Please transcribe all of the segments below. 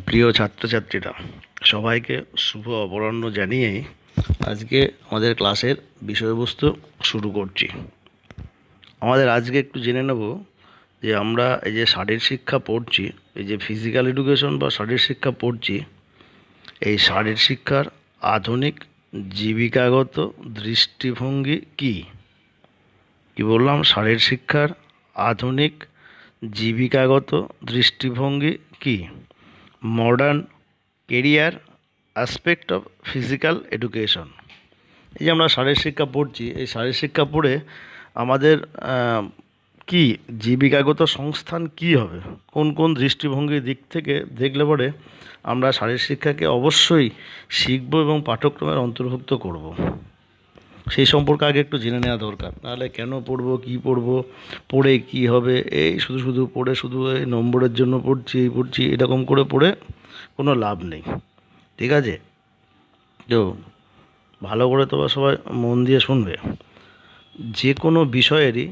প্রিয় ছাত্রছাত্রীরা, সবাইকে শুভ অপরাহ্ন জানিয়েই আজকে আমাদের ক্লাসের বিষয়বস্তু শুরু করছি। আমাদের আজকে একটু জেনে নেব যে আমরা এই যে শারীর শিক্ষা পড়ছি, এই যে ফিজিক্যাল এডুকেশন বা শারীর শিক্ষা পড়ছি, এই শারীর শিক্ষার আধুনিক জীবিকাগত দৃষ্টিভঙ্গি কী? কি বললাম? শারীর শিক্ষার আধুনিক জীবিকাগত দৃষ্টিভঙ্গি কী? Modern career aspect of physical education. এই যে আমরা শারীর শিক্ষা পড়ছি, এই শারীর শিক্ষা পড়ে আমাদের কি জীবিকাগত সংস্থান কি হবে, কোন কোন দৃষ্টিভঙ্গির দিক থেকে দেখলে পরে আমরা শারীর শিক্ষাকে অবশ্যই শিখব এবং পাঠ্যক্রমের অন্তর্ভুক্ত করব, সেই সম্পর্কে আগে একটু জেনে নেওয়া দরকার। নাহলে কেন পড়বো, কী পড়বো, পড়ে কি হবে, এই শুধু শুধু পড়ে শুধু এই নম্বরের জন্য পড়ছি এরকম করে পড়ে কোনো লাভ নেই। ঠিক আছে? তো ভালো করে তোমরা সবাই মন দিয়ে শুনবে। যে কোনো বিষয়েরই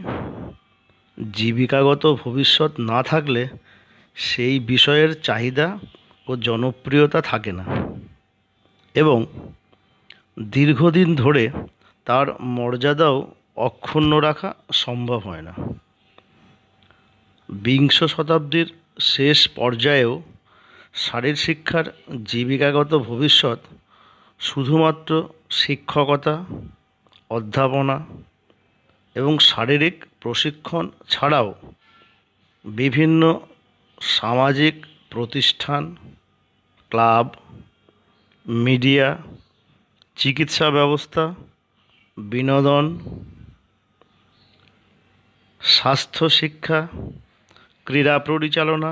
জীবিকাগত ভবিষ্যৎ না থাকলে সেই বিষয়ের চাহিদা ও জনপ্রিয়তা থাকে না এবং দীর্ঘদিন ধরে তার মর্যাদাও অক্ষুণ্ণ রাখা সম্ভব হয় না। বিংশ শতাব্দীর শেষ পর্যায়েও শারীর শিক্ষার জীবিকাগত ভবিষ্যৎ শুধুমাত্র শিক্ষকতা, অধ্যাপনা এবং শারীরিক প্রশিক্ষণ ছাড়াও বিভিন্ন সামাজিক প্রতিষ্ঠান, ক্লাব, মিডিয়া, চিকিৎসা ব্যবস্থা, বিনোদন, স্বাস্থ্য শিক্ষা, ক্রীড়া পরিচালনা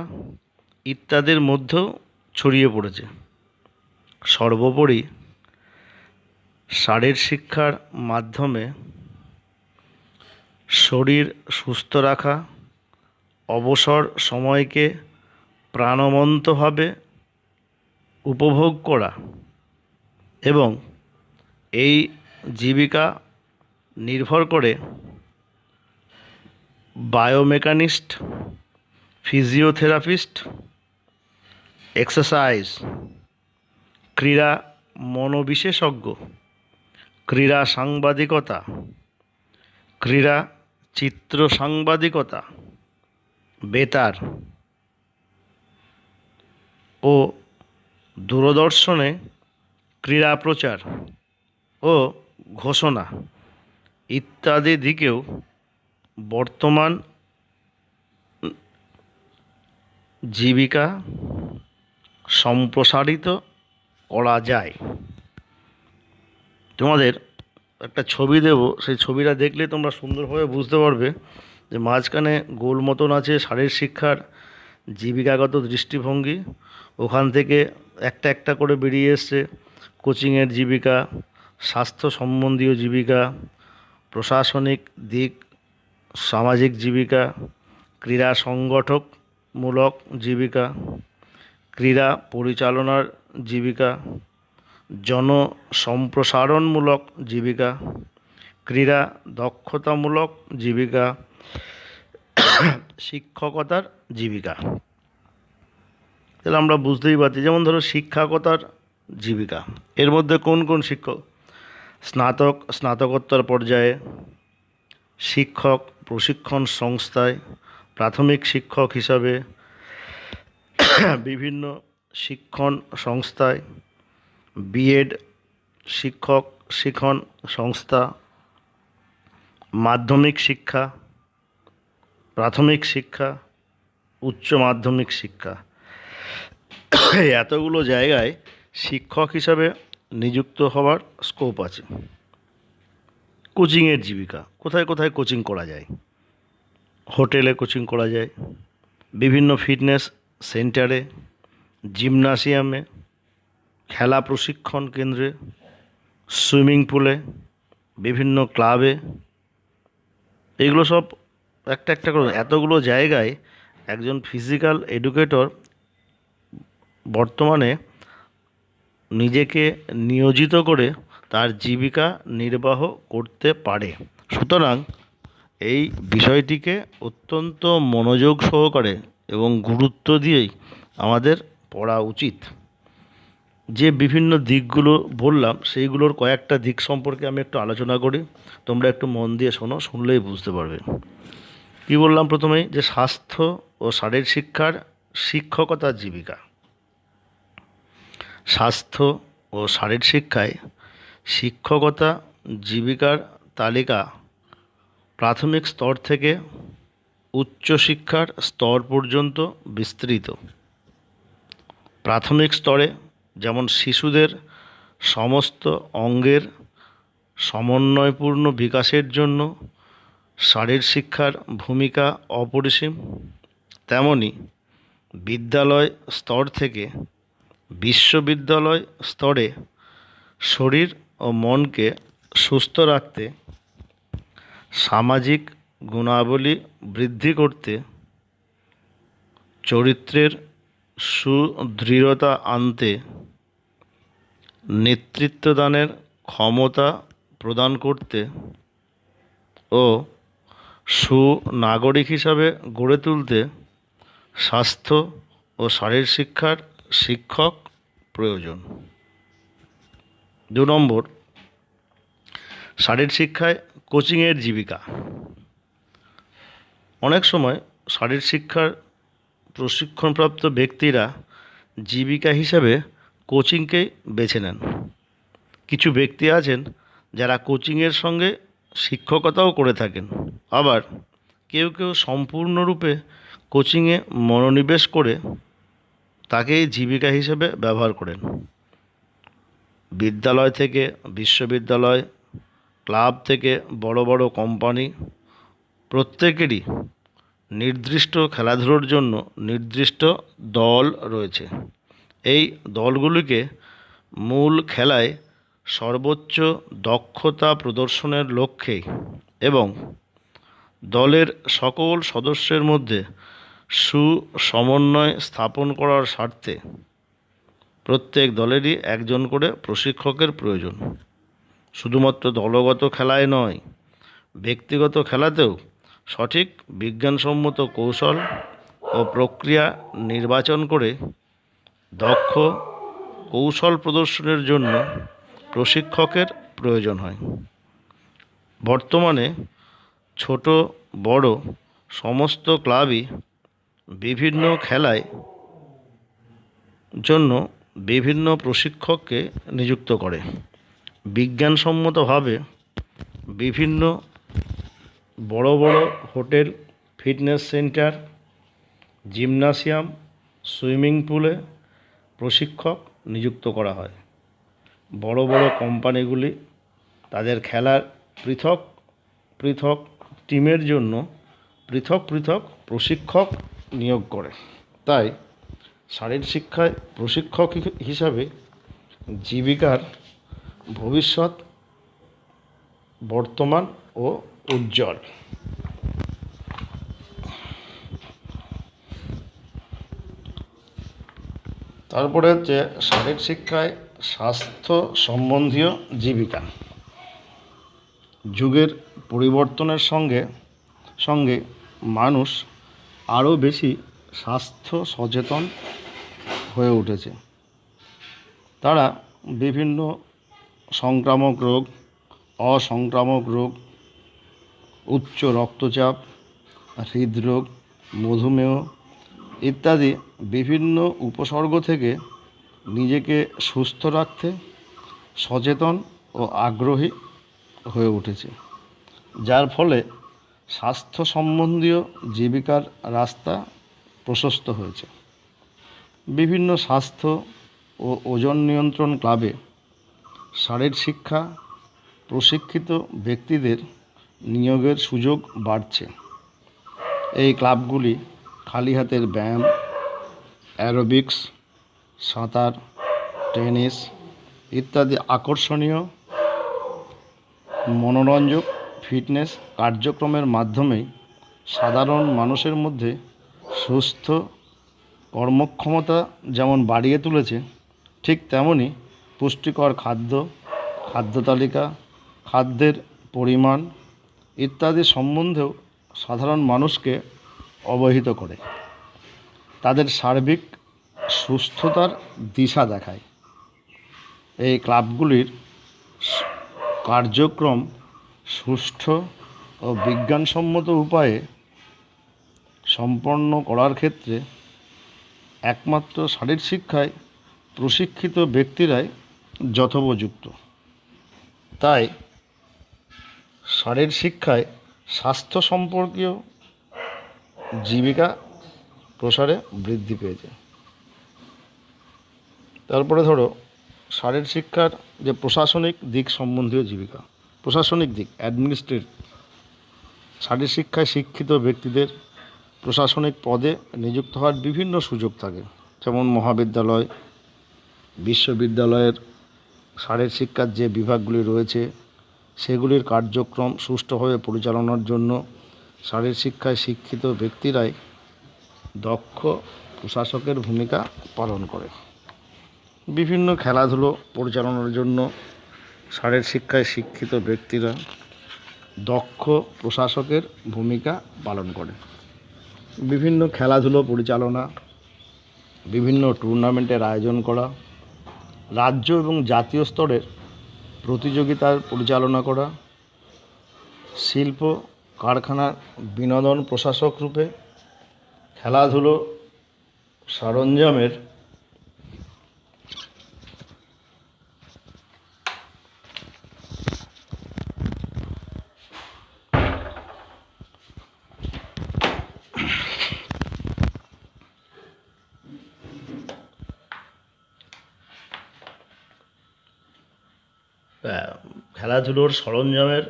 ইত্যাদির মধ্যেও ছড়িয়ে পড়েছে। সর্বোপরি শারীর শিক্ষার মাধ্যমে শরীর সুস্থ রাখা, অবসর সময়কে প্রাণবন্তভাবে উপভোগ করা এবং এই জীবিকা নির্ভর করে বায়োমেকানিস্ট, ফিজিওথেরাপিস্ট, এক্সারসাইজ, ক্রীড়া মনোবিশেষজ্ঞ, ক্রীড়া সাংবাদিকতা, ক্রীড়া চিত্র সাংবাদিকতা, বেতার ও দূরদর্শনে ক্রীড়া প্রচার ও ঘোষণা ইত্যাদি দিকেও বর্তমান জীবিকা সম্প্রসারিত করা যায়। তোমাদের একটা ছবি দেব, সেই ছবিটা দেখলে তোমরা সুন্দরভাবে বুঝতে পারবে যে মাঝখানে গোল মতন আছে শারীর শিক্ষার জীবিকাগত দৃষ্টিভঙ্গি, ওখান থেকে একটা একটা করে বেরিয়ে এসছে কোচিংয়ের জীবিকা, স্বাস্থ্য সম্বন্ধীয় জীবিকা, প্রশাসনিক দিক, সামাজিক জীবিকা, ক্রীড়া সংগঠকমূলক জীবিকা, ক্রীড়া পরিচালনার জীবিকা, জনসম্প্রসারণমূলক জীবিকা, ক্রীড়া দক্ষতামূলক জীবিকা, শিক্ষকতার জীবিকা। তাহলে আমরা বুঝতেই পারছি, যেমন ধরো শিক্ষকতার জীবিকা, এর মধ্যে কোন কোন শিক্ষক? স্নাতক, স্নাতকোত্তর পর্যায়ে শিক্ষক প্রশিক্ষণ সংস্থায় প্রাথমিক শিক্ষক হিসাবে, বিভিন্ন শিক্ষণ সংস্থায়, বিএড শিক্ষক শিক্ষণ সংস্থা, মাধ্যমিক শিক্ষা, প্রাথমিক শিক্ষা, উচ্চ মাধ্যমিক শিক্ষা, এতগুলো জায়গায় শিক্ষক হিসাবে নিযুক্ত হওয়ার স্কোপ আছে। কোচিংয়ের জীবিকা, কোথায় কোথায় কোচিং করা যায়? হোটেলে কোচিং করা যায়, বিভিন্ন ফিটনেস সেন্টারে, জিমনাসিয়ামে, খেলা প্রশিক্ষণ কেন্দ্রে, সুইমিং পুলে, বিভিন্ন ক্লাবে, এগুলো সব একটা একটা করে এতগুলো জায়গায় একজন ফিজিক্যাল এডুকেটর বর্তমানে নিজেকে নিয়োজিত করে তার জীবিকা নির্বাহ করতে পারে। সুতরাং এই বিষয়টিকে অত্যন্ত মনোযোগ সহকারে এবং গুরুত্ব দিয়েই আমাদের পড়া উচিত। যে বিভিন্ন দিকগুলো বললাম সেইগুলোর কয়েকটা দিক সম্পর্কে আমি একটু আলোচনা করি, তোমরা একটু মন দিয়ে শোনো, শুনলেই বুঝতে পারবে। কি বললাম প্রথমেই, যে স্বাস্থ্য ও শারীর শিক্ষার শিক্ষকতার জীবিকা। স্বাস্থ্য ও শারীর শিক্ষায় শিক্ষকতা জীবিকার তালিকা প্রাথমিক স্তর থেকে উচ্চশিক্ষার স্তর পর্যন্ত বিস্তৃত। প্রাথমিক স্তরে যেমন শিশুদের সমস্ত অঙ্গের সমন্বয়পূর্ণ বিকাশের জন্য শারীর শিক্ষার ভূমিকা অপরিসীম, তেমনি বিদ্যালয় স্তর থেকে বিশ্ববিদ্যালয় স্তরে শরীর ও মনকে সুস্থ রাখতে, সামাজিক গুণাবলী বৃদ্ধি করতে, চরিত্রের সুদৃঢ়তা আনতে, নেতৃত্বদানের ক্ষমতা প্রদান করতে ও সুনাগরিক হিসাবে গড়ে তুলতে স্বাস্থ্য ও শারীর শিক্ষার শিক্ষক প্রয়োজন। 2 নম্বর, শারীর শিক্ষায় কোচিংয়ের জীবিকা। অনেক সময় শারীর শিক্ষার প্রশিক্ষণপ্রাপ্ত ব্যক্তিরা জীবিকা হিসেবে কোচিংকেই বেছে নেন। কিছু ব্যক্তি আছেন যারা কোচিংয়ের সঙ্গে শিক্ষকতাও করে থাকেন, আবার কেউ কেউ সম্পূর্ণরূপে কোচিংয়ে মনোনিবেশ করে তাকেই জীবিকা হিসেবে ব্যবহার করেন। বিদ্যালয় থেকে বিশ্ববিদ্যালয়, ক্লাব থেকে বড় বড় কোম্পানি, প্রত্যেকেরই নির্দিষ্ট খেলাধুলোর জন্য নির্দিষ্ট দল রয়েছে। এই দলগুলিকে মূল খেলায় সর্বোচ্চ দক্ষতা প্রদর্শনের লক্ষ্যে এবং দলের সকল সদস্যের মধ্যে সুসমন্বয় স্থাপন করার স্বার্থে প্রত্যেক দলেরই একজন করে প্রশিক্ষকের প্রয়োজন। শুধুমাত্র দলগত খেলায় নয়, ব্যক্তিগত খেলাতেও সঠিক বিজ্ঞানসম্মত কৌশল ও প্রক্রিয়া নির্বাচন করে দক্ষ কৌশল প্রদর্শনের জন্য প্রশিক্ষকের প্রয়োজন হয়। বর্তমানে ছোট বড় সমস্ত ক্লাবই বিভিন্ন খেলায় জন্য বিভিন্ন প্রশিক্ষককে নিযুক্ত করে। বিজ্ঞানসম্মতভাবে বিভিন্ন বড় বড় hotel, fitness centre, gymnasium, swimming পুলে প্রশিক্ষক নিযুক্ত করা হয়। বড় বড় কোম্পানিগুলি তাদের খেলার পৃথক পৃথক টিমের জন্য পৃথক পৃথক প্রশিক্ষক নিয়োগ করে। তাই শারীর শিক্ষায় প্রশিক্ষক হিসাবে জীবিকার ভবিষ্যৎ বর্তমান ও উজ্জ্বল। তারপরে হচ্ছে শারীর শিক্ষায় স্বাস্থ্য সম্বন্ধীয় জীবিকা। যুগের পরিবর্তনের সঙ্গে সঙ্গে মানুষ আরও বেশি স্বাস্থ্য সচেতন হয়ে উঠেছে। তারা বিভিন্ন সংক্রামক রোগ, অসংক্রামক রোগ, উচ্চ রক্তচাপ, হৃদরোগ, মধুমেহ ইত্যাদি বিভিন্ন উপসর্গ থেকে নিজেকে সুস্থ রাখতে সচেতন ও আগ্রহী হয়ে উঠেছে, যার ফলে স্বাস্থ্য সম্বন্ধীয় জীবিকার রাস্তা প্রশস্ত হয়েছে। বিভিন্ন স্বাস্থ্য ও ওজন নিয়ন্ত্রণ ক্লাবে শারীর শিক্ষা প্রশিক্ষিত ব্যক্তিদের নিয়োগের সুযোগ বাড়ছে। এই ক্লাবগুলি খালি হাতের ব্যায়াম, অ্যারোবিক্স, সাঁতার, টেনিস ইত্যাদি আকর্ষণীয় মনোরঞ্জক ফিটনেস কার্যক্রমের মাধ্যমেই সাধারণ মানুষের মধ্যে সুস্থ কর্মক্ষমতা যেমন বাড়িয়ে তুলেছে, ঠিক তেমনি পুষ্টিকর খাদ্য, খাদ্য তালিকা, খাদ্যের পরিমাণ ইত্যাদি সম্বন্ধেও সাধারণ মানুষকে অবহিত করে। তাদের সার্বিক সুস্থতার দিশা দেখায়। এই ক্লাবগুলির কার্যক্রম সুষ্ঠু ও বিজ্ঞানসম্মত উপায়ে সম্পন্ন করার ক্ষেত্রে একমাত্র শারীর শিক্ষায় প্রশিক্ষিত ব্যক্তিরাই যথোপযুক্ত। তাই শারীর শিক্ষায় স্বাস্থ্য সম্পর্কীয় জীবিকা প্রসারে বৃদ্ধি পেয়েছে। তারপরে ধরো শারীর শিক্ষার যে প্রশাসনিক দিক সম্বন্ধীয় জীবিকা, প্রশাসনিক দিক অ্যাডমিনিস্ট্রেটিভ। শারীর শিক্ষায় শিক্ষিত ব্যক্তিদের প্রশাসনিক পদে নিযুক্ত হওয়ার বিভিন্ন সুযোগ থাকে, যেমন মহাবিদ্যালয়, বিশ্ববিদ্যালয়ের শারীর শিক্ষার যে বিভাগগুলি রয়েছে সেগুলির কার্যক্রম সুষ্ঠুভাবে পরিচালনার জন্য শারীর শিক্ষায় শিক্ষিত ব্যক্তিরাই দক্ষ প্রশাসকের ভূমিকা পালন করে। বিভিন্ন খেলাধুলো পরিচালনার জন্য শারীর শিক্ষায় শিক্ষিত ব্যক্তিরা দক্ষ প্রশাসকের ভূমিকা পালন করে। বিভিন্ন খেলাধুলো পরিচালনা, বিভিন্ন টুর্নামেন্টের আয়োজন করা, রাজ্য এবং জাতীয় স্তরের প্রতিযোগিতার পরিচালনা করা, শিল্প কারখানার বিনোদন প্রশাসক রূপে খেলাধুলো সরঞ্জামের খেলাধুলোর সরঞ্জামের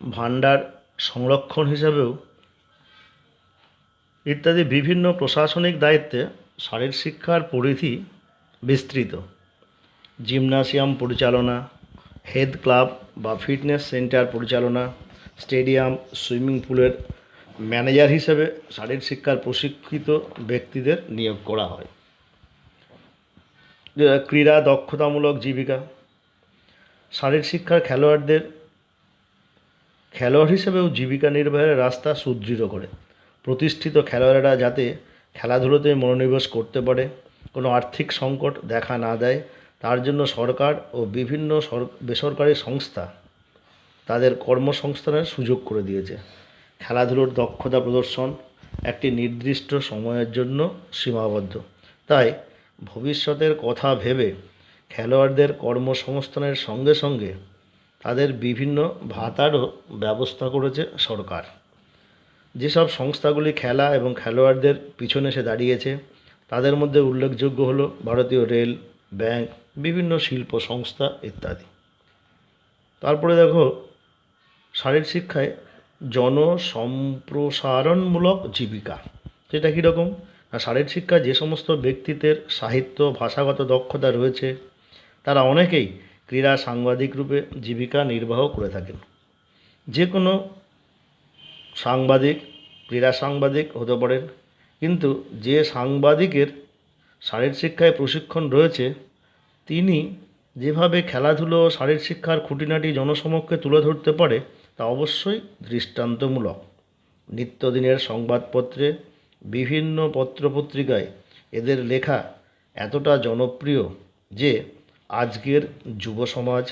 ভাণ্ডার সংরক্ষণ হিসাবেও ইত্যাদি বিভিন্ন প্রশাসনিক দায়িত্বে শারীর শিক্ষার পরিধি বিস্তৃত। জিমনাসিয়াম পরিচালনা, হেলথ ক্লাব বা ফিটনেস সেন্টার পরিচালনা, স্টেডিয়াম, সুইমিং পুলের ম্যানেজার হিসেবে শারীর শিক্ষার প্রশিক্ষিত ব্যক্তিদের নিয়োগ করা হয়। ক্রীড়া দক্ষতামূলক জীবিকা, শারীর শিক্ষার খেলোয়াড় হিসেবেও জীবিকা নির্বাহের রাস্তা সুদৃঢ় করে। প্রতিষ্ঠিত খেলোয়াড়েরা যাতে খেলাধুলোতে মনোনিবেশ করতে পারে, কোনো আর্থিক সংকট দেখা না দেয়, তার জন্য সরকার ও বিভিন্ন বেসরকারি সংস্থা তাদের কর্মসংস্থানের সুযোগ করে দিয়েছে। খেলাধুলোর দক্ষতা প্রদর্শন একটি নির্দিষ্ট সময়ের জন্য সীমাবদ্ধ। তাই ভবিষ্যতের কথা ভেবে খেলোয়াড়দের কর্মসংস্থানের সঙ্গে সঙ্গে তাদের বিভিন্ন ভাতারও ব্যবস্থা করেছে সরকার। যেসব সংস্থাগুলি খেলা এবং খেলোয়াড়দের পিছনে এসে দাঁড়িয়েছে তাদের মধ্যে উল্লেখযোগ্য হলো ভারতীয় রেল, ব্যাংক, বিভিন্ন শিল্প সংস্থা ইত্যাদি। তারপরে দেখো শারীর শিক্ষায় জনসম্প্রসারণমূলক জীবিকা, সেটা কীরকম? শারীর শিক্ষায় যে সমস্ত ব্যক্তিদের সাহিত্য ভাষাগত দক্ষতা রয়েছে তারা অনেকেই ক্রীড়া সাংবাদিক রূপে জীবিকা নির্বাহ করে থাকেন। যে কোনো সাংবাদিক ক্রীড়া সাংবাদিক হতে পারেন, কিন্তু যে সাংবাদিকের শারীর শিক্ষায় প্রশিক্ষণ রয়েছে তিনি যেভাবে খেলাধুলো ও শারীর শিক্ষার খুঁটিনাটি জনসমক্ষে তুলে ধরতে পারে তা অবশ্যই দৃষ্টান্তমূলক। নিত্যদিনের সংবাদপত্রে, বিভিন্ন পত্রপত্রিকায় এদের লেখা এতটা জনপ্রিয় যে আজকের যুব সমাজ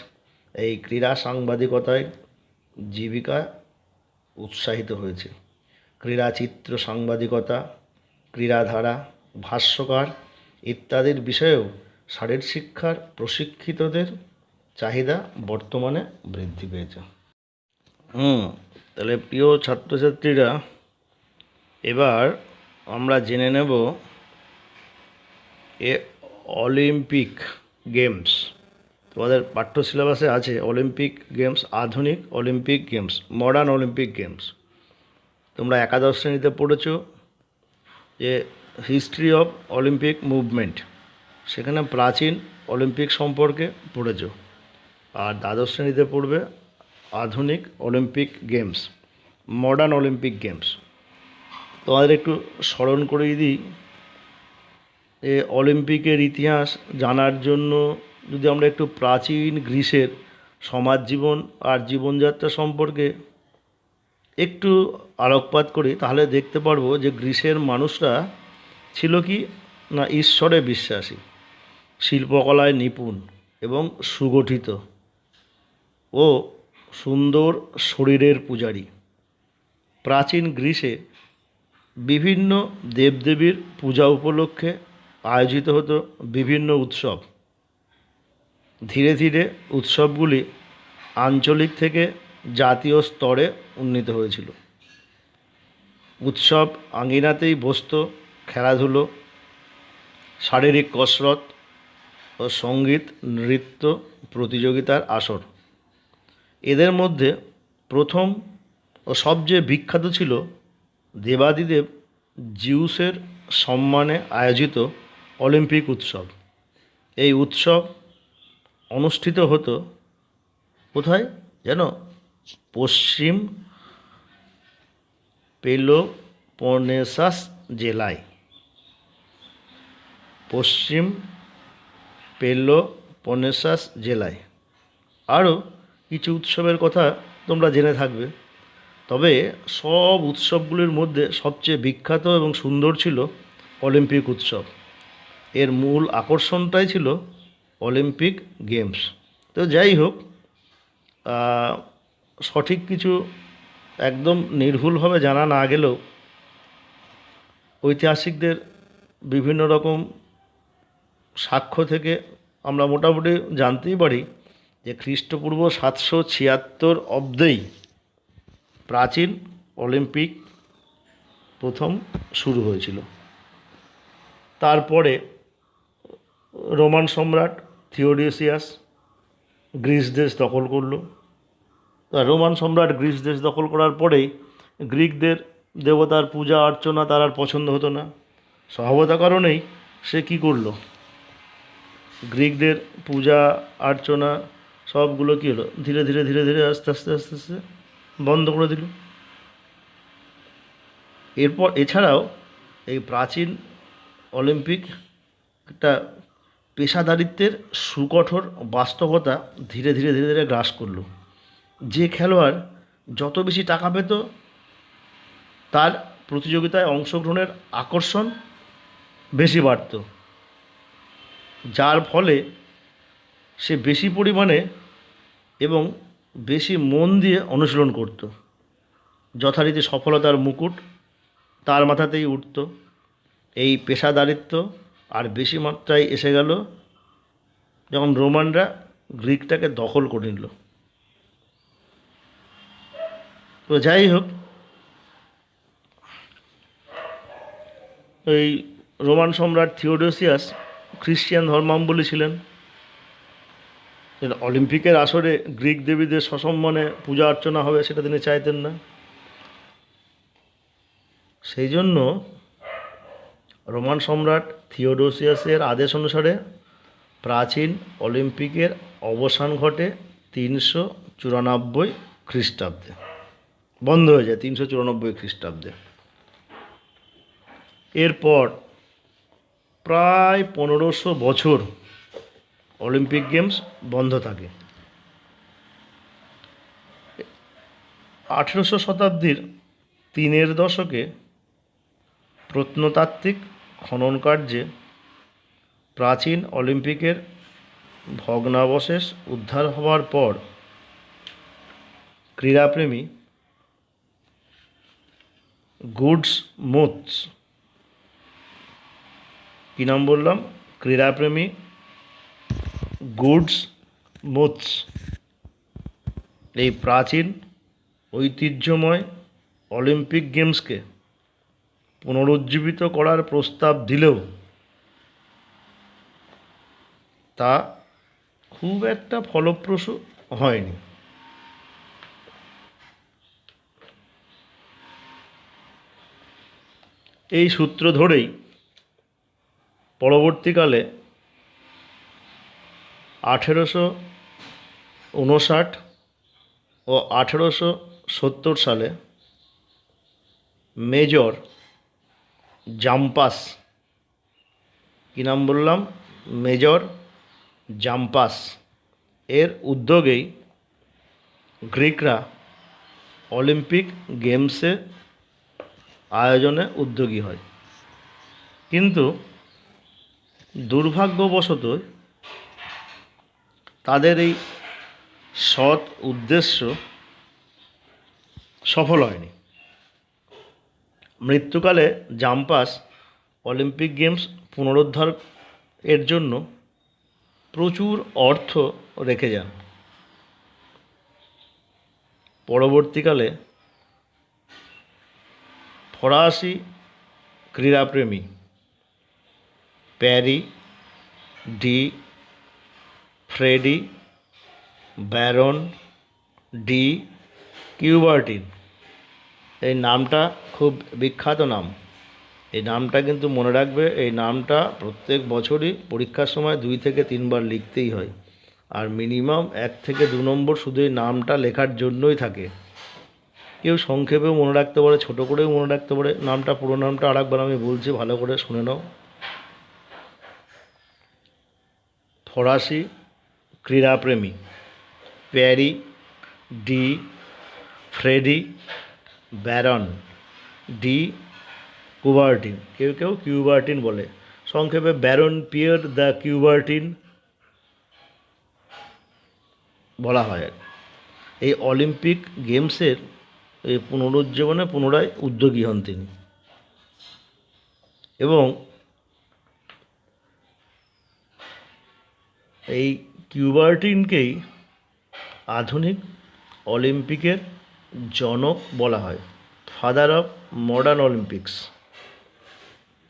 এই ক্রীড়া সাংবাদিকতায় জীবিকা উৎসাহিত হয়েছে। ক্রীড়া চিত্র সাংবাদিকতা, ক্রীড়াধারা, ভাষ্যকার ইত্যাদির বিষয়েও শারীর শিক্ষার প্রশিক্ষিতদের চাহিদা বর্তমানে বৃদ্ধি পেয়েছে। তাহলে প্রিয় ছাত্রছাত্রীরা, এবার আমরা জেনে নেব অলিম্পিক গেমস। তোমাদের পাঠ্য সিলেবাসে আছে অলিম্পিক গেমস, আধুনিক Olympic games, modern Olympic games. তোমরা একাদশ শ্রেণীতে পড়েছো যে হিস্ট্রি অফ অলিম্পিক মুভমেন্ট, সেখানে প্রাচীন অলিম্পিক সম্পর্কে পড়েছো। আর দ্বাদশ শ্রেণীতে পড়বে আধুনিক Olympic games, modern Olympic games. তোমাদের একটু স্মরণ করিয়ে দিই, এ অলিম্পিকের ইতিহাস জানার জন্য যদি আমরা একটু প্রাচীন গ্রিসের সমাজ জীবন আর জীবনযাত্রা সম্পর্কে একটু আলোকপাত করি তাহলে দেখতে পারবো যে গ্রিসের মানুষরা ছিল কি না ঈশ্বরে বিশ্বাসী, শিল্পকলায় নিপুণ এবং সুগঠিত ও সুন্দর শরীরের পূজারী। প্রাচীন গ্রিসে বিভিন্ন দেবদেবীর পূজা উপলক্ষে আয়োজিত হতো বিভিন্ন উৎসব। ধীরে ধীরে উৎসবগুলি আঞ্চলিক থেকে জাতীয় স্তরে উন্নীত হয়েছিল। উৎসব আঙ্গিনাতেই বসত খেলাধুলো, শারীরিক কসরত ও সঙ্গীত নৃত্য প্রতিযোগিতার আসর। এদের মধ্যে প্রথম ও সবচেয়ে বিখ্যাত ছিল দেবাদিদেব জিউসের সম্মানে আয়োজিত অলিম্পিক উৎসব। এই উৎসব অনুষ্ঠিত হতো কোথায় যেন? পশ্চিম পেলোপনেসাস জেলায়। পশ্চিম পেলোপনেসাস জেলায়। আরও কিছু উৎসবের কথা তোমরা জেনে থাকবে, তবে সব উৎসবগুলির মধ্যে সবচেয়ে বিখ্যাত এবং সুন্দর ছিল অলিম্পিক উৎসব। এর মূল আকর্ষণটাই ছিল অলিম্পিক গেমস। তো যাই হোক, সঠিক কিছু একদম নির্ভুলভাবে জানা না গেলেও ঐতিহাসিকদের বিভিন্ন রকম সাক্ষ্য থেকে আমরা মোটামুটি জানতেই পারি যে খ্রিস্টপূর্ব 776 অব্দেই প্রাচীন অলিম্পিক প্রথম শুরু হয়েছিল। তারপরে রোমান সম্রাট থিওডোসিয়াস গ্রিস দেশ দখল করল। রোমান সম্রাট গ্রিস দেশ দখল করার পরেই গ্রিকদের দেবতার পূজা অর্চনা তার আর পছন্দ হতো না। স্বভাবত কারণেই সে কী করল, গ্রিকদের পূজা অর্চনা সবগুলো কী হলো, ধীরে ধীরে ধীরে ধীরে আস্তে আস্তে আস্তে আস্তে বন্ধ করে দিল। এরপর এছাড়াও এই প্রাচীন অলিম্পিক একটা পেশাদারিত্বের সুকঠোর বাস্তবতা ধীরে ধীরে ধীরে ধীরে গ্রাস করল। যে খেলোয়াড় যত বেশি টাকা পেত তার প্রতিযোগিতায় অংশগ্রহণের আকর্ষণ বেশি বাড়ত, যার ফলে সে বেশি পরিমাণে এবং বেশি মন দিয়ে অনুশীলন করত। যথারীতি সফলতার মুকুট তার মাথাতেই উঠত। এই পেশাদারিত্ব আর বেশি মাত্রায় এসে গেল যখন রোমানরা গ্রিকটাকে দখল করে নিল। তো যাই হোক, এই রোমান সম্রাট থিওডোসিয়াস খ্রিস্টান ধর্মাবলম্বী ছিলেন। অলিম্পিকের আসরে গ্রিক দেবীদের সসম্মানে পূজা অর্চনা হবে সেটা তিনি চাইতেন না। সেই জন্য রোমান সম্রাট থিওডোসিয়াসের আদেশ অনুসারে প্রাচীন অলিম্পিকের অবসান ঘটে 394 খ্রিস্টাব্দে, বন্ধ হয়ে যায় 394 খ্রিস্টাব্দে। এরপর প্রায় 1500 বছর অলিম্পিক গেমস বন্ধ থাকে। 1800 শতাব্দীর 3 দশকে প্রত্নতাত্ত্বিক খনন কার্যে প্রাচীন অলিম্পিকের ভগ্নাবশেষ উদ্ধার হওয়ার পর ক্রীড়াপ্রেমী গুডসমুথস, কী নাম বললাম, ক্রীড়াপ্রেমী গুডসমুথস এই প্রাচীন ঐতিহ্যময় অলিম্পিক গেমসকে পুনরুজ্জীবিত করার প্রস্তাব দিলেও তা খুব একটা ফলপ্রসূ হয়নি। এই সূত্র ধরেই পরবর্তীকালে 1859 ও 1870 সালে মেজর জাম্পাস, কী নাম বললাম, মেজর জাম্পাস এর উদ্যোগেই গ্রিকরা অলিম্পিক গেমসে আয়োজনে উদ্যোগী হয়। কিন্তু দুর্ভাগ্যবশত তাদের এই সৎ উদ্দেশ্য সফল হয়নি। মৃত্যুকালে জাম্পাস অলিম্পিক গেমস পুনরুদ্ধার এর জন্য প্রচুর অর্থ রেখে যান। পরবর্তীকালে ফরাসি ক্রীড়াপ্রেমী প্যারি ডি ফ্রেডি ব্যারন ডি কিউবার্টিন, এই নামটা খুব বিখ্যাত নাম। এই নামটা কিন্তু মনে রাখবে, এই নামটা প্রত্যেক বছরই পরীক্ষার সময় 2 থেকে 3 বার লিখতেই হয়, আর মিনিমাম 1 থেকে 2 নম্বর শুধু এই নামটা লেখার জন্যই থাকে। কেউ সংক্ষেপেও মনে রাখতে পারে, ছোটো করেও মনে রাখতে পারে। নামটা, পুরো নামটা আরেকবার আমি বলছি, ভালো করে শুনে নাও। ফরাসি ক্রীড়াপ্রেমী প্যারি ডি ফ্রেডি ব্যারন ডি কুবার্টিন, কেউ কেউ কিউবার্টিন বলে, সংক্ষেপে ব্যারন পিয়ের দ্য কিউবার্টিন বলা হয়। এই অলিম্পিক গেমসের এই পুনরুজ্জীবনে পুনরায় উদ্যোগী হন তিনি, এবং এই কিউবার্টিনকেই আধুনিক অলিম্পিকের জনক বলা হয়, ফাদার অফ মডার্ন অলিম্পিক্স।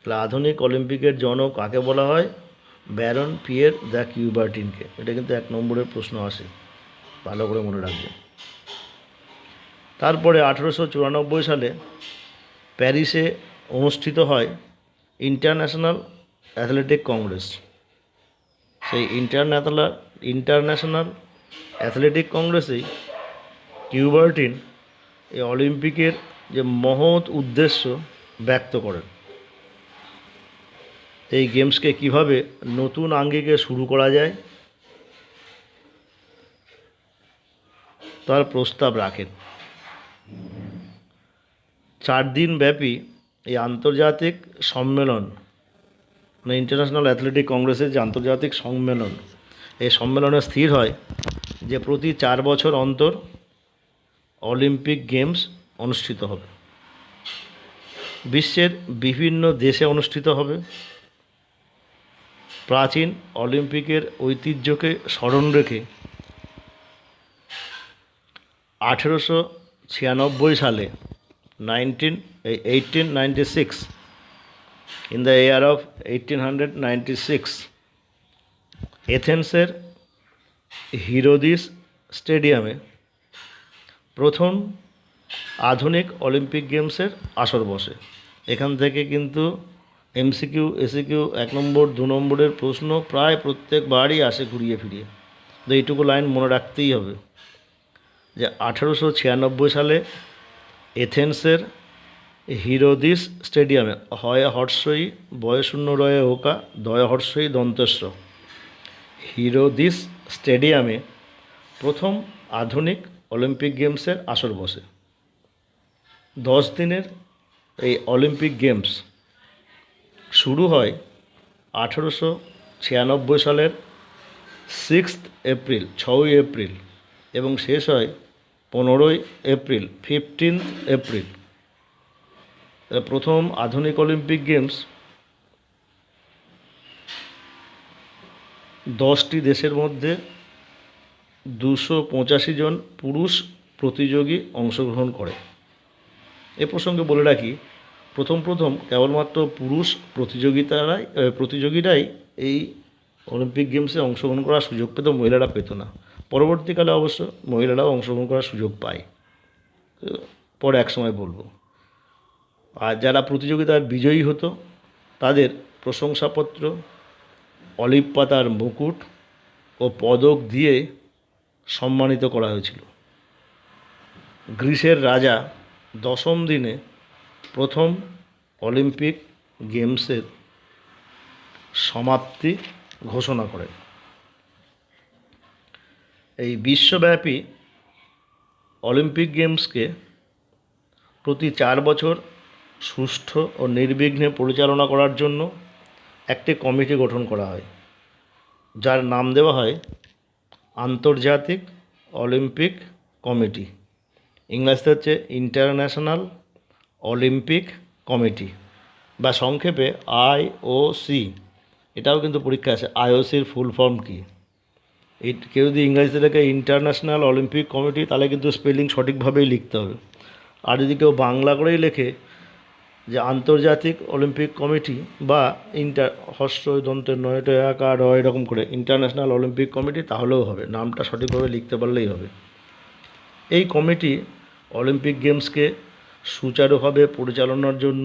তাহলে আধুনিক অলিম্পিকের জনক কাকে বলা হয়? ব্যারন পিয়ের দ্য কিউবার্টিনকে। এটা কিন্তু 1 নম্বরের প্রশ্ন আসে, ভালো করে মনে রাখবে। তারপরে 1894 সালে প্যারিসে অনুষ্ঠিত হয় ইন্টারন্যাশনাল অ্যাথলেটিক কংগ্রেস। সেই ইন্টারন্যাশনাল অ্যাথলেটিক কংগ্রেসেই কিউবার্টিন এই অলিম্পিকের যে মহৎ উদ্দেশ্য ব্যক্ত করেন, এই গেমসকে কিভাবে নতুন আঙ্গিকে শুরু করা যায় তার প্রস্তাব রাখেন। 4 দিন ব্যাপী এই আন্তর্জাতিক সম্মেলন, মানে ইন্টারন্যাশনাল অ্যাথলেটিক কংগ্রেসের যে আন্তর্জাতিক সম্মেলন, এই সম্মেলনে স্থির হয় যে প্রতি 4 বছর অন্তর অলিম্পিক গেমস অনুষ্ঠিত হবে। বিশ্বের বিভিন্ন দেশে অনুষ্ঠিত হবে। প্রাচীন অলিম্পিকের ঐতিহ্যকে স্মরণ রেখে 1896 সালে 1896 ইন দ্য ইয়ার অফ 1896 এথেন্সের হিরোদিস স্টেডিয়ামে প্রথম আধুনিক অলিম্পিক গেমসের আসর বসে। এখান থেকে কিন্তু এমসিকিউ, এসিকিউ, 1 নম্বর 2 নম্বরের প্রশ্ন প্রায় প্রত্যেকবারই আসে ঘুরিয়ে ফিরিয়ে। তো এইটুকু লাইন মনে রাখতেই হবে যে 1896 সালে এথেন্সের হিরোদিস স্টেডিয়ামে, হয় হর্ষই বয়শূন্য রয়ে ওকা, দয় হর্ষই দন্তস্ব, হিরোদিস স্টেডিয়ামে প্রথম আধুনিক অলিম্পিক গেমসের আসর বসে। 10 দিনের এই অলিম্পিক গেমস শুরু হয় 1896 সালের 6 এপ্রিল এবং শেষ হয় 15 এপ্রিল, 15 এপ্রিল। প্রথম আধুনিক অলিম্পিক গেমস 10টি দেশের মধ্যে 285 জন পুরুষ প্রতিযোগী অংশগ্রহণ করে। এ প্রসঙ্গে বলে রাখি, প্রথম কেবলমাত্র পুরুষ প্রতিযোগীরাই এই অলিম্পিক গেমসে অংশগ্রহণ করার সুযোগ পেত, মহিলারা পেত না। পরবর্তীকালে অবশ্য মহিলারাও অংশগ্রহণ করার সুযোগ পায়, পরে এক সময় বলবো। আর যারা প্রতিযোগিতার বিজয়ী হতো তাদের প্রশংসাপত্র, অলিভ পাতার মুকুট ও পদক দিয়ে সম্মানিত করা হয়েছিল। গ্রিসের রাজা 10ম দিনে প্রথম অলিম্পিক গেমসের সমাপ্তি ঘোষণা করেন। এই বিশ্বব্যাপী অলিম্পিক গেমসকে প্রতি 4 বছর সুষ্ঠু ও নির্বিঘ্নে পরিচালনা করার জন্য একটি কমিটি গঠন করা হয়, যার নাম দেওয়া হয় আন্তর্জাতিক অলিম্পিক কমিটি। ইংরেজিতে হচ্ছে ইন্টারন্যাশনাল অলিম্পিক কমিটি, বা সংক্ষেপে IOC। এটাও কিন্তু পরীক্ষা আছে, IOCর ফুল ফর্ম কী। এই কেউ যদি ইংরেজিতে লেখে ইন্টারন্যাশনাল অলিম্পিক কমিটি, তাহলে কিন্তু স্পেলিং সঠিকভাবেই লিখতে হবে। আর যদি কেউ বাংলা করেই লেখে যে আন্তর্জাতিক অলিম্পিক কমিটি, বা দন্তের নয়টা আকার এরকম করে ইন্টারন্যাশনাল অলিম্পিক কমিটি, তাহলেও হবে, নামটা সঠিকভাবে লিখতে পারলেই হবে। এই কমিটি অলিম্পিক গেমসকে সুচারুভাবে পরিচালনার জন্য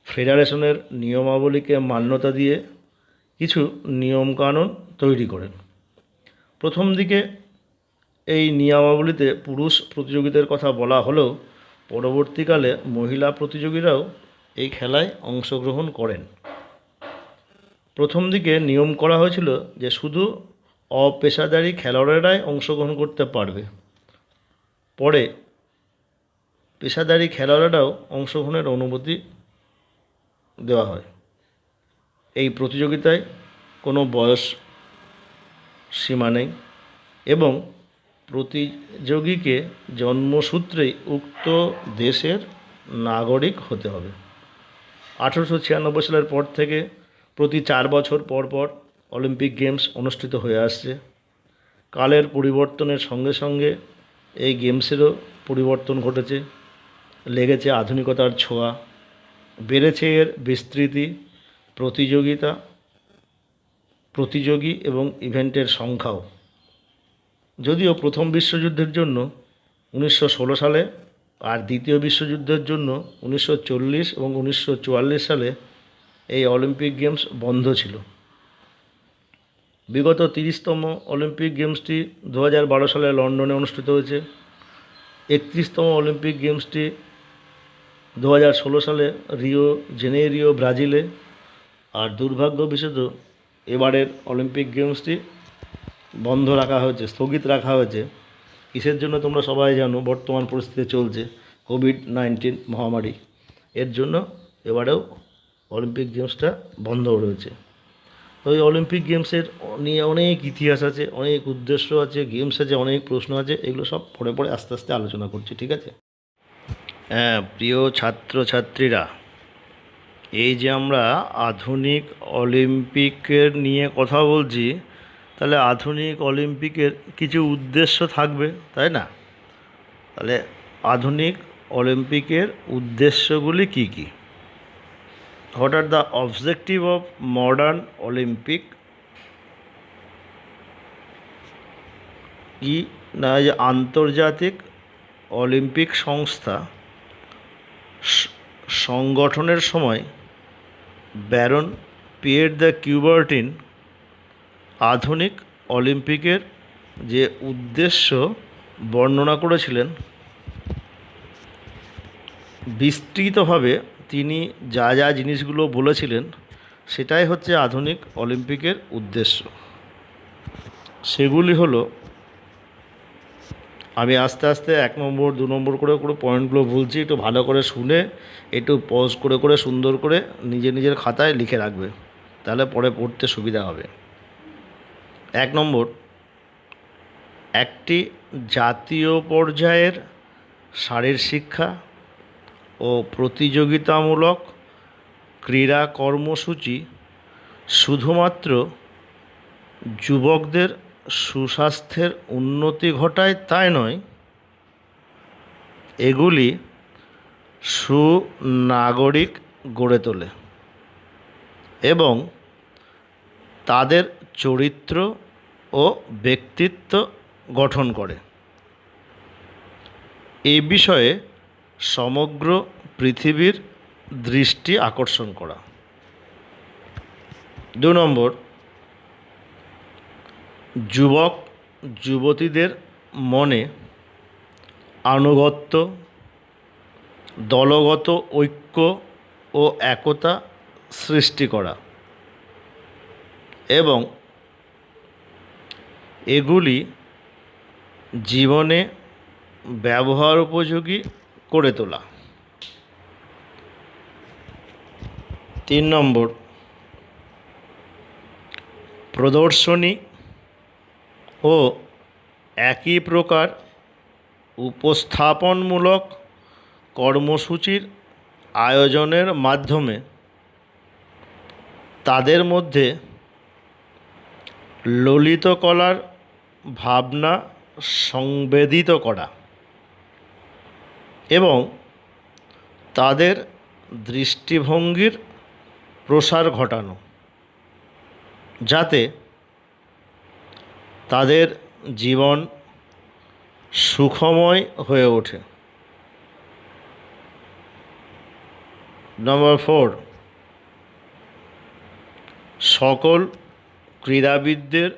ফেডারেশনের নিয়মাবলীকে মান্যতা দিয়ে কিছু নিয়মকানুন তৈরি করেন। প্রথম দিকে এই নিয়মাবলীতে পুরুষ প্রতিযোগীদের কথা বলা হলেও পরবর্তীকালে মহিলা প্রতিযোগীরাও এই খেলায় অংশগ্রহণ করেন। প্রথম দিকে নিয়ম করা হয়েছিল যে শুধু অপেশাদারী খেলোয়াড়েরাই অংশগ্রহণ করতে পারবে। পরে পেশাদারী খেলোয়াড়েরাও অংশগ্রহণের অনুমতি দেওয়া হয়। এই প্রতিযোগিতায় কোনো বয়স সীমা নেই এবং প্রতিযোগীকে জন্মসূত্রেই উক্ত দেশের নাগরিক হতে হবে। 1896 সালের পর থেকে প্রতি 4 বছর পর পর অলিম্পিক গেমস অনুষ্ঠিত হয়ে আসছে। কালের পরিবর্তনের সঙ্গে সঙ্গে এই গেমসেরও পরিবর্তন ঘটেছে, লেগেছে আধুনিকতার ছোঁয়া, বেড়েছে এর বিস্তৃতি, প্রতিযোগী এবং ইভেন্টের সংখ্যাও। যদিও প্রথম বিশ্বযুদ্ধের জন্য 1916 সালে আর দ্বিতীয় বিশ্বযুদ্ধের জন্য 1940 এবং 1944 সালে এই অলিম্পিক গেমস বন্ধ ছিল। বিগত 30তম অলিম্পিক গেমসটি 2012 সালে লন্ডনে অনুষ্ঠিত হয়েছে। 31তম অলিম্পিক গেমসটি 2016 সালে রিও জেনেরিও ব্রাজিলে। আর দুর্ভাগ্যবশত এবারের অলিম্পিক গেমসটি বন্ধ রাখা হয়েছে, স্থগিত রাখা হয়েছে। কিসের জন্য তোমরা সবাই জানো, বর্তমান পরিস্থিতি চলছে কোভিড-19 মহামারী, এর জন্য এবারেও অলিম্পিক গেমসটা বন্ধ রয়েছে। তো এই অলিম্পিক গেমসের নিয়ে অনেক ইতিহাস আছে, অনেক উদ্দেশ্য আছে, গেমস আছে, অনেক প্রশ্ন আছে, এগুলো সব পরে পরে আস্তে আস্তে আলোচনা করছি, ঠিক আছে? হ্যাঁ, প্রিয় ছাত্রছাত্রীরা, এই যে আমরা আধুনিক অলিম্পিকের নিয়ে কথা বলছি, তাহলে আধুনিক অলিম্পিকের কিছু উদ্দেশ্য থাকবে, তাই না? তাহলে আধুনিক অলিম্পিকের উদ্দেশ্যগুলি কি কি? What are the objective of modern Olympic? কি না, যে আন্তর্জাতিক অলিম্পিক সংস্থা সংগঠনের সময় ব্যারন পিয়ের দ্য কিউবার্টিন আধুনিক অলিম্পিকের যে উদ্দেশ্য বর্ণনা করেছিলেন, বিস্তৃতভাবে তিনি যা যা জিনিসগুলো বলেছিলেন সেটাই হচ্ছে আধুনিক অলিম্পিকের উদ্দেশ্য। সেগুলি হলো, আমি আস্তে আস্তে 1 নম্বর 2 নম্বর করে পয়েন্টগুলো বলছি, একটু ভালো করে শুনে একটু পজ করে সুন্দর করে নিজের খাতায় লিখে রাখবে, তাহলে পরে পড়তে সুবিধা হবে। 1 নম্বর, একটি জাতীয় পর্যায়ের শারীরশিক্ষা ও প্রতিযোগিতামূলক ক্রীড়া কর্মসূচি শুধুমাত্র যুবকদের সুস্বাস্থ্যের উন্নতি ঘটায় তাই নয়, এগুলি সুনাগরিক গড়ে তোলে এবং তাদের চরিত্র ও ব্যক্তিত্ব গঠন করে। এই বিষয়ে সমগ্র পৃথিবীর দৃষ্টি আকর্ষণ করা। 2 নম্বর, যুবক যুবতীদের মনে আনুগত্য, দলগত ঐক্য ও একতা সৃষ্টি করা এবং এগুলি জীবনে ব্যবহার উপযোগী করে তোলা। 3 নম্বর, প্রদর্শনী ও একই প্রকার উপস্থাপনমূলক কর্মসূচির আয়োজনের মাধ্যমে তাদের মধ্যে ললিত কলার ভাবনা সংবেদিত করা এবং তাদের দৃষ্টিভঙ্গির প্রসার ঘটানো, যাতে তাদের জীবন সুখময় হয়ে ওঠে। নম্বর 4, সকল ক্রীড়াবিদদের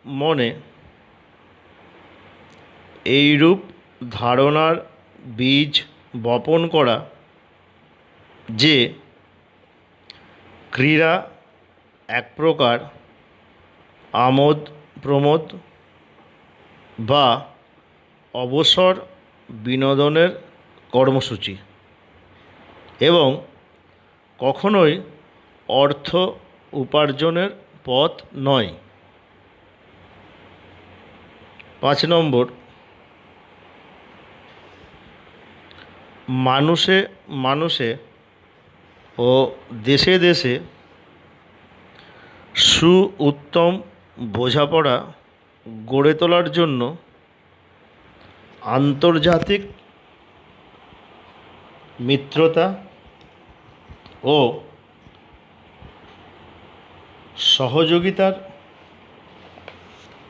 মনে এইরূপ ধারণার বীজ বপন করা যে ক্রীড়া এক প্রকার আমোদ প্রমোদ বা অবসর বিনোদনের কর্মসূচি এবং কখনোই অর্থ উপার্জনের পথ নয়। 5 নম্বর, মানুষে মানুষে ও দেশে দেশে উত্তম বোঝাপড়া গড়ে তোলার জন্য আন্তর্জাতিক মিত্রতা ও সহযোগিতার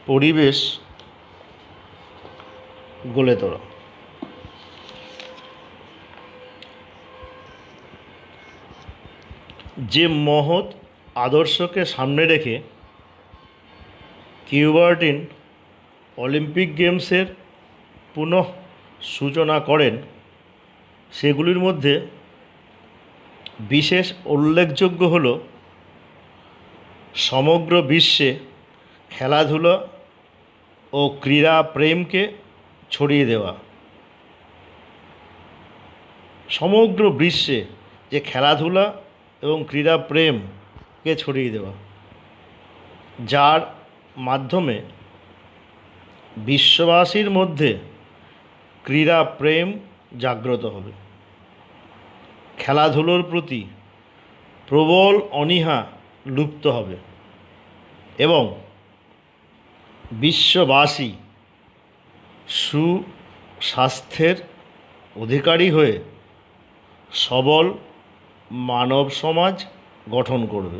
পরিবেশ গড়ে তোলা। যে মহৎ আদর্শকে সামনে রেখে কিউবার্টিন অলিম্পিক গেমসের পুনঃ সূচনা করেন, সেগুলির মধ্যে বিশেষ উল্লেখযোগ্য হল সমগ্র বিশ্বে খেলাধুলা ও ক্রীড়া প্রেমকে ছড়িয়ে দেওয়া। সমগ্র বিশ্বে যে খেলাধুলা এবং ক্রীড়া প্রেমকে ছড়িয়ে দেওয়া, যার মাধ্যমে বিশ্ববাসীর মধ্যে ক্রীড়া প্রেম জাগ্রত হবে, খেলাধুলোর প্রতি প্রবল অনীহা লুপ্ত হবে এবং বিশ্ববাসী সুস্বাস্থ্যের অধিকারী হয়ে সবল মানব সমাজ গঠন করবে।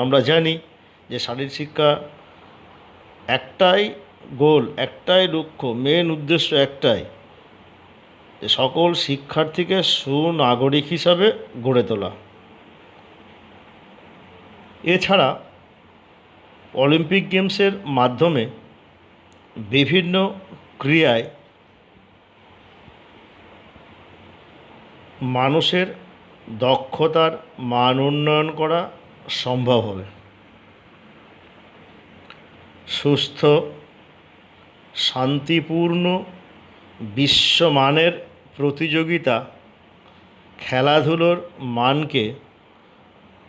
আমরা জানি যে শারীরিক শিক্ষা একটাই গোল, একটাই লক্ষ্য, মেন উদ্দেশ্য একটাই, যে সকল শিক্ষার্থীকে সুনাগরিক হিসাবে গড়ে তোলা। এছাড়া অলিম্পিক গেমসের মাধ্যমে বিভিন্ন ক্রীড়ায় মানুষের দক্ষতার মান উন্নয়ন করা সম্ভব হবে। সুস্থ, শান্তিপূর্ণ বিশ্বমানের প্রতিযোগিতা খেলাধুলোর মানকে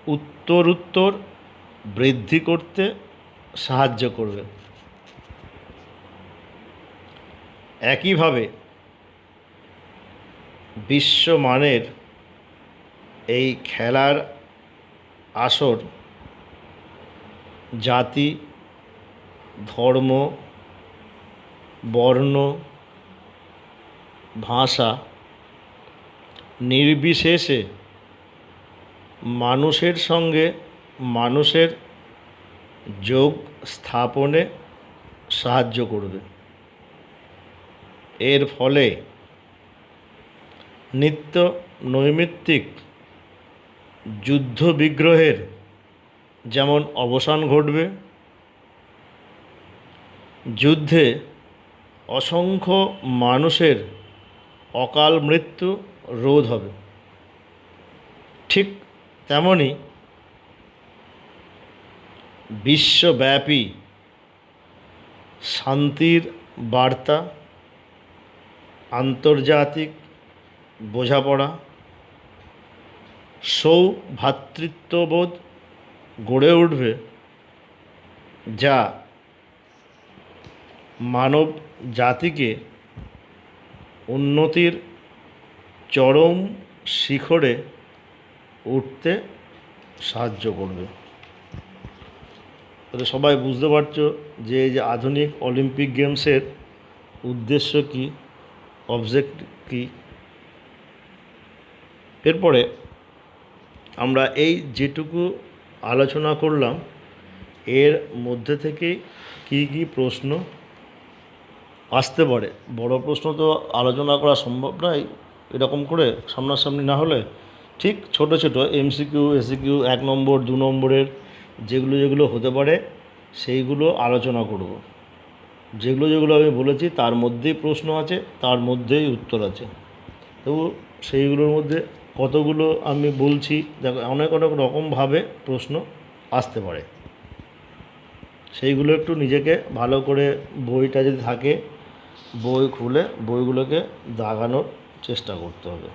উত্তরোত্তর বৃদ্ধি করতে সাহায্য করবে। একইভাবে বিশ্বমানের এই খেলার আসর জাতি, ধর্ম, বর্ণ, ভাষা নির্বিশেষে মানুষের সঙ্গে মানুষের যোগ স্থাপনে সাহায্য করবে। এর ফলে নিত্য নৈমিত্তিক যুদ্ধ বিগ্রহের যেমন অবসান ঘটবে, যুদ্ধে অসংখ্য মানুষের অকাল মৃত্যু রোধ হবে। ঠিক তেমনি বিশ্বব্যাপী শান্তির বার্তা, আন্তর্জাতিক বোঝাপড়া, সৌভ্রাতৃত্ববোধ গড়ে উঠবে যা মানব জাতিকে উন্নতির চরম শিখরে উঠতে সাহায্য করবে। তাহলে সবাই বুঝতে পারছো যে এই যে আধুনিক অলিম্পিক গেমসের উদ্দেশ্য কী, অবজেক্ট কী। এরপরে আমরা এই যেটুকু আলোচনা করলাম এর মধ্যে থেকে কি কি প্রশ্ন আসতে পারে। বড় প্রশ্ন তো আলোচনা করা সম্ভব নয় এরকম করে সামনাসামনি না হলে, ঠিক ছোট ছোট এমসিকিউ এসিকিউ 1 নম্বর 2 নম্বরের যেগুলো হতে পারে সেইগুলো আলোচনা করব। যেগুলো আমি বলেছি তার মধ্যেই প্রশ্ন আছে, তার মধ্যেই উত্তর আছে। তবু সেইগুলোর মধ্যে কতগুলো আমি বলছি, দেখো অনেক রকমভাবে প্রশ্ন আসতে পারে। সেইগুলো একটু নিজেকে ভালো করে বইটা যদি থাকে বই খুলে বইগুলোকে দাগানোর চেষ্টা করতে হবে।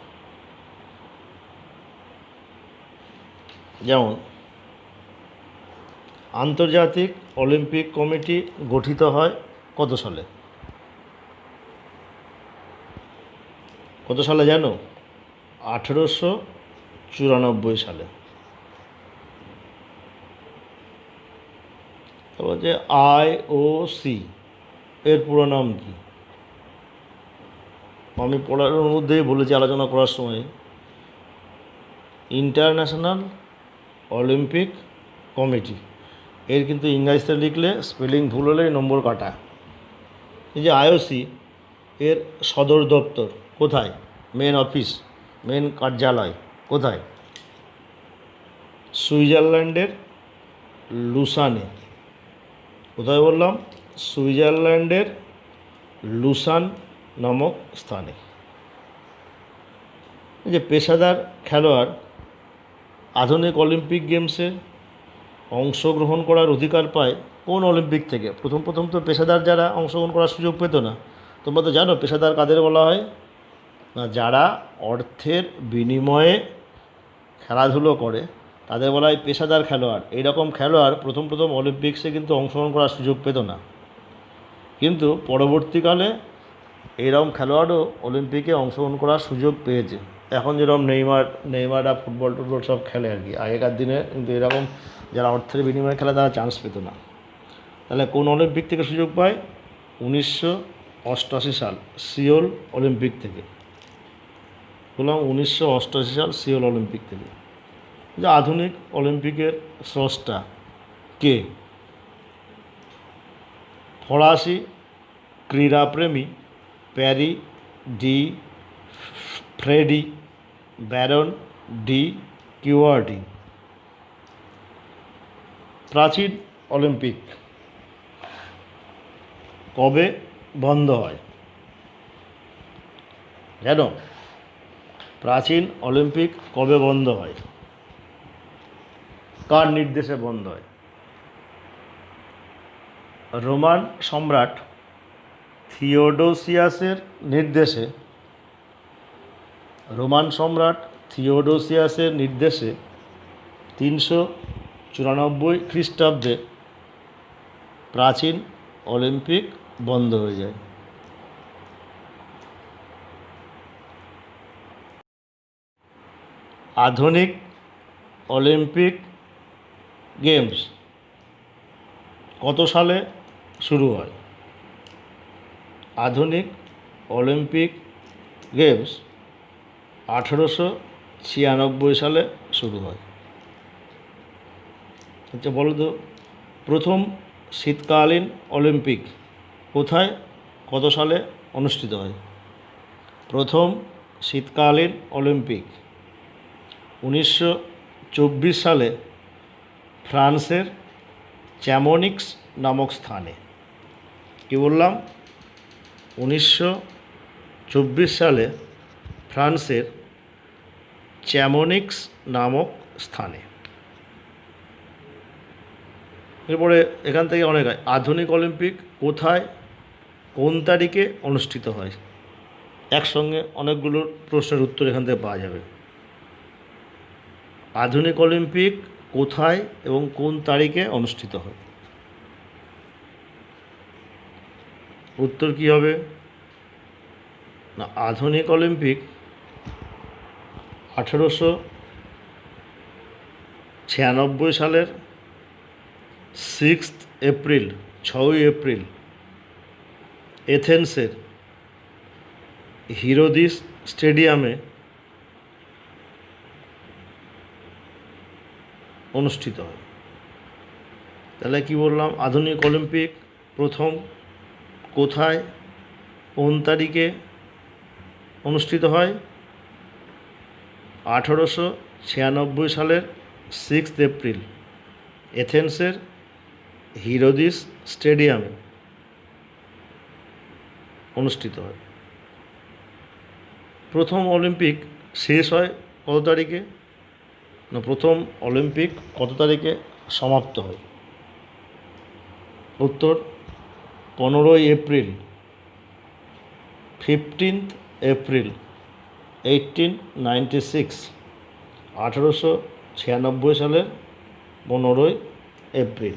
যেমন আন্তর্জাতিক অলিম্পিক কমিটি গঠিত হয় কত সালে? কত সালে জানো? 1894 সালে। তারপর যে IOC এর পুরো নাম কি? আমি পড়ার মধ্যেই বলেছি আলোচনা করার সময়, ইন্টারন্যাশনাল অলিম্পিক কমিটি। এর কিন্তু ইংরাজিতে লিখলে স্পেলিং ভুল হলে নম্বর কাটা। এই যে IOC এর সদর দপ্তর কোথায়? মেন অফিস, মেন কার্যালয় কোথায়? সুইজারল্যান্ডের লুসানে। কোথায় বললাম? সুইজারল্যান্ডের লুসান নামক স্থানে। এই যে পেশাদার খেলোয়াড় আধুনিক অলিম্পিক গেমসে অংশগ্রহণ করার অধিকার পায় কোন অলিম্পিক থেকে? প্রথম তো পেশাদার যারা অংশগ্রহণ করার সুযোগ পেত না। তোমরা তো জানো পেশাদার কাদের বলা হয় না? যারা অর্থের বিনিময়ে খেলাধুলো করে তাদের বলা হয় পেশাদার খেলোয়াড়। এইরকম খেলোয়াড় প্রথম অলিম্পিক্সে কিন্তু অংশগ্রহণ করার সুযোগ পেত না, কিন্তু পরবর্তীকালে এইরকম খেলোয়াড়ও অলিম্পিকে অংশগ্রহণ করার সুযোগ পেয়েছে। এখন যেরকম নেইমাররা ফুটবল সব খেলে আর কি। আগেকার দিনে কিন্তু এরকম যারা অর্থের বিনিময়ে খেলে তারা চান্স পেত না। তাহলে কোন অলিম্পিক থেকে সুযোগ পায়? 1988 সাল সিওল অলিম্পিক থেকে। বললাম 1988 সাল সিওল অলিম্পিক থেকে। যে আধুনিক অলিম্পিকের স্রষ্টা কে? ফরাসি ক্রীড়াপ্রেমী প্যারি ডি ফ্রেডি ব্যারন ডি কিউয়ার্টি। প্রাচীন অলিম্পিক কবে বন্ধ হয় জানো? প্রাচীন অলিম্পিক কবে বন্ধ হয়? কার নির্দেশে বন্ধ হয়? রোমান সম্রাট থিওডোসিয়াসের নির্দেশে। রোমান সম্রাট থিওডোসিয়াসের নির্দেশে 394 খ্রিস্টাব্দে প্রাচীন অলিম্পিক বন্ধ হয়ে যায়। আধুনিক অলিম্পিক গেমস কত সালে শুরু হয়? আধুনিক অলিম্পিক গেমস 1896 সালে শুরু হয়। আচ্ছা বলো তো, প্রথম শীতকালীন অলিম্পিক কোথায় কত সালে অনুষ্ঠিত হয়? প্রথম শীতকালীন অলিম্পিক 1924 সালে ফ্রান্সের চ্যামনিক্স নামক স্থানে। কি বললাম? 1924 সালে ফ্রান্সের চ্যামনিক্স নামক স্থানে। এরপরে এখান থেকে অনেক হয়। আধুনিক অলিম্পিক কোথায় কোন তারিখে অনুষ্ঠিত হয়? একসঙ্গে অনেকগুলো প্রশ্নের উত্তর এখান থেকে পাওয়া যাবে। আধুনিক অলিম্পিক কোথায় এবং কোন তারিখে অনুষ্ঠিত হয়? উত্তর কী হবে না আধুনিক অলিম্পিক 1896 সালের 6 এপ্রিল এথেন্সের হিরোদিস স্টেডিয়ামে অনুষ্ঠিত হয়। তাহলে কি বললাম, আধুনিক অলিম্পিক প্রথম কোথায় কোন তারিখে অনুষ্ঠিত হয়? 1896 সালের 6 এপ্রিল এথেন্সের হিরোদিস স্টেডিয়ামে অনুষ্ঠিত হয়। প্রথম অলিম্পিক শেষ হয় কত তারিখে? না প্রথম অলিম্পিক কত তারিখে সমাপ্ত হয়? উত্তর 15 এপ্রিল, 15 এপ্রিল 1896, 1896 সালের 15 এপ্রিল।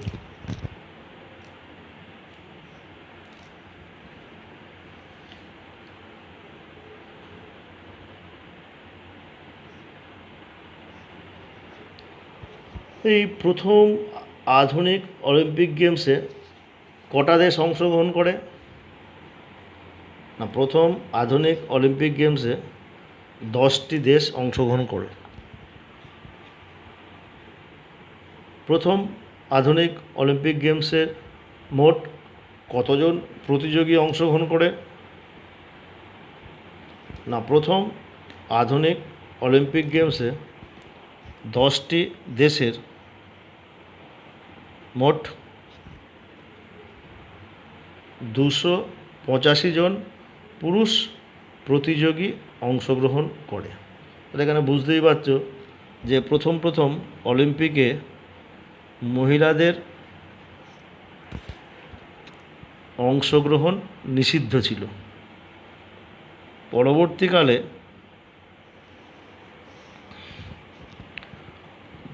এই প্রথম আধুনিক অলিম্পিক গেমসে কটা দেশ অংশগ্রহণ করে? না প্রথম আধুনিক অলিম্পিক গেমসে 10টি দেশ অংশগ্রহণ করে। প্রথম আধুনিক অলিম্পিক গেমসে মোট কতজন প্রতিযোগী অংশগ্রহণ করে? না প্রথম আধুনিক অলিম্পিক গেমসে 10টি দেশের মোট 285 জন পুরুষ প্রতিযোগী অংশগ্রহণ করে। তাহলে এখানে বুঝতেই পারছো যে প্রথম অলিম্পিকে মহিলাদের অংশগ্রহণ নিষিদ্ধ ছিল।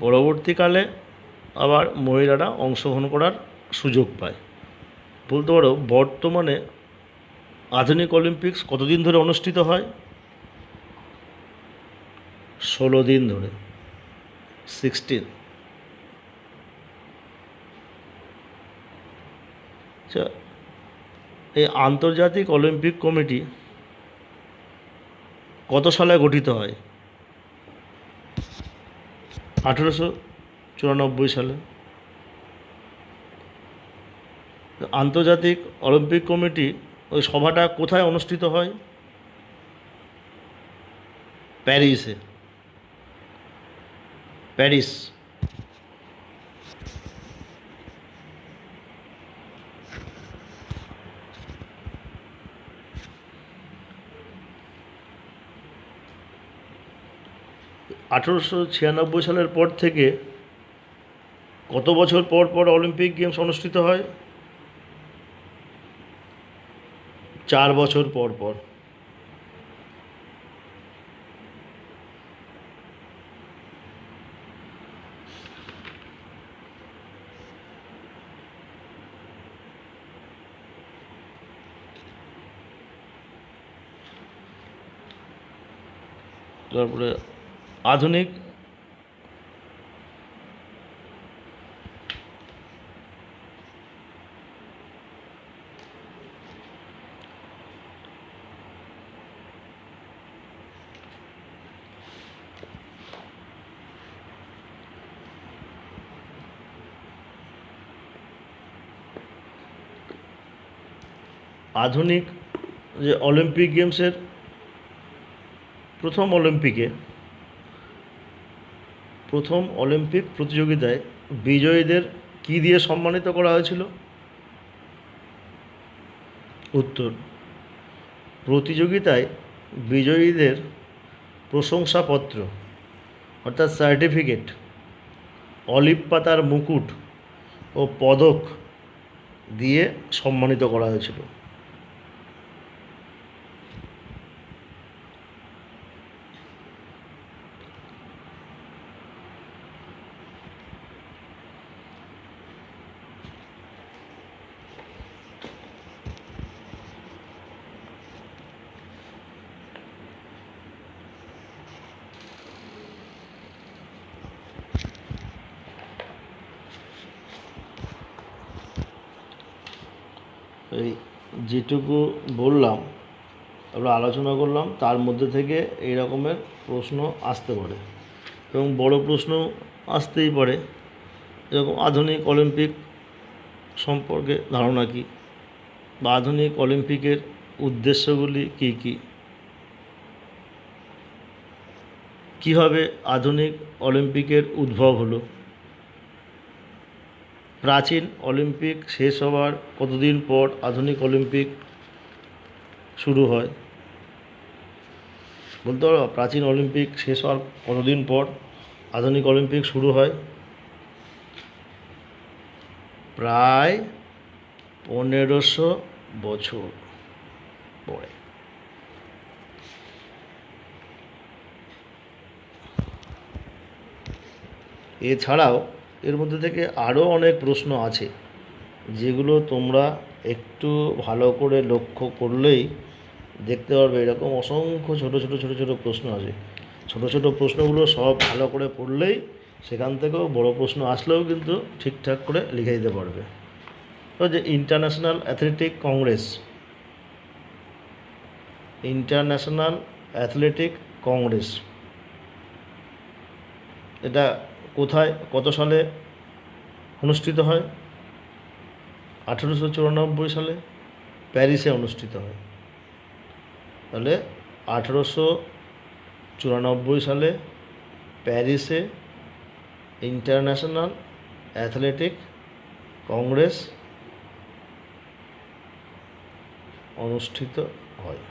পরবর্তীকালে আবার মহিলারা অংশগ্রহণ করার সুযোগ পায়। বলতে পারো বর্তমানে আধুনিক অলিম্পিক্স কতদিন ধরে অনুষ্ঠিত হয়? 16 দিন ধরে, 16। আচ্ছা, এই আন্তর্জাতিক অলিম্পিক কমিটি কত সালে গঠিত হয়? 1894 সালে। আন্তর্জাতিক অলিম্পিক কমিটি ওই সভাটা কোথায় অনুষ্ঠিত হয়? প্যারিসে, প্যারিস। আঠেরোশো 96 সালের পর থেকে কত বছর পর পর অলিম্পিক গেমস অনুষ্ঠিত হয়? 4 বছর পর পর। তারপরে আধুনিক আধুনিক যে অলিম্পিক গেমসের প্রথম অলিম্পিক প্রতিযোগিতায় বিজয়ীদের কী দিয়ে সম্মানিত করা হয়েছিল? উত্তর প্রতিযোগিতায় বিজয়ীদের প্রশংসাপত্র অর্থাৎ সার্টিফিকেট, অলিভ পাতার মুকুট ও পদক দিয়ে সম্মানিত করা হয়েছিল। এই যেটুকু বললাম, আমরা আলোচনা করলাম, তার মধ্যে থেকে এই রকমের প্রশ্ন আসতে পারে এবং বড় প্রশ্ন আসতেই পারে। এরকম আধুনিক অলিম্পিক সম্পর্কে ধারণা কী, বা আধুনিক অলিম্পিকের উদ্দেশ্যগুলি কী কী, কীভাবে আধুনিক অলিম্পিকের উদ্ভব হলো, প্রাচীন অলিম্পিক শেষ হওয়ার কতদিন পর আধুনিক অলিম্পিক শুরু হয়। বলতে পারো প্রাচীন অলিম্পিক শেষ হওয়ার কতদিন পর আধুনিক অলিম্পিক শুরু হয়? প্রায় 1500 বছর পরে। এছাড়াও এর মধ্যে থেকে আরও অনেক প্রশ্ন আছে, যেগুলো তোমরা একটু ভালো করে লক্ষ্য করলেই দেখতে পারবে এরকম অসংখ্য ছোটো ছোটো ছোটো ছোটো প্রশ্ন আছে। ছোটো ছোটো প্রশ্নগুলো সব ভালো করে পড়লেই সেখান থেকেও বড় প্রশ্ন আসলেও কিন্তু ঠিকঠাক করে লিখে দিতে পারবে। তো যে international athletic Congress, international athletic Congress এটা কোথায় কত সালে অনুষ্ঠিত হয়? 1894 সালে প্যারিসে অনুষ্ঠিত হয়। তাহলে 1894 সালে প্যারিসে ইন্টারন্যাশনাল অ্যাথলেটিক কংগ্রেস অনুষ্ঠিত হয়।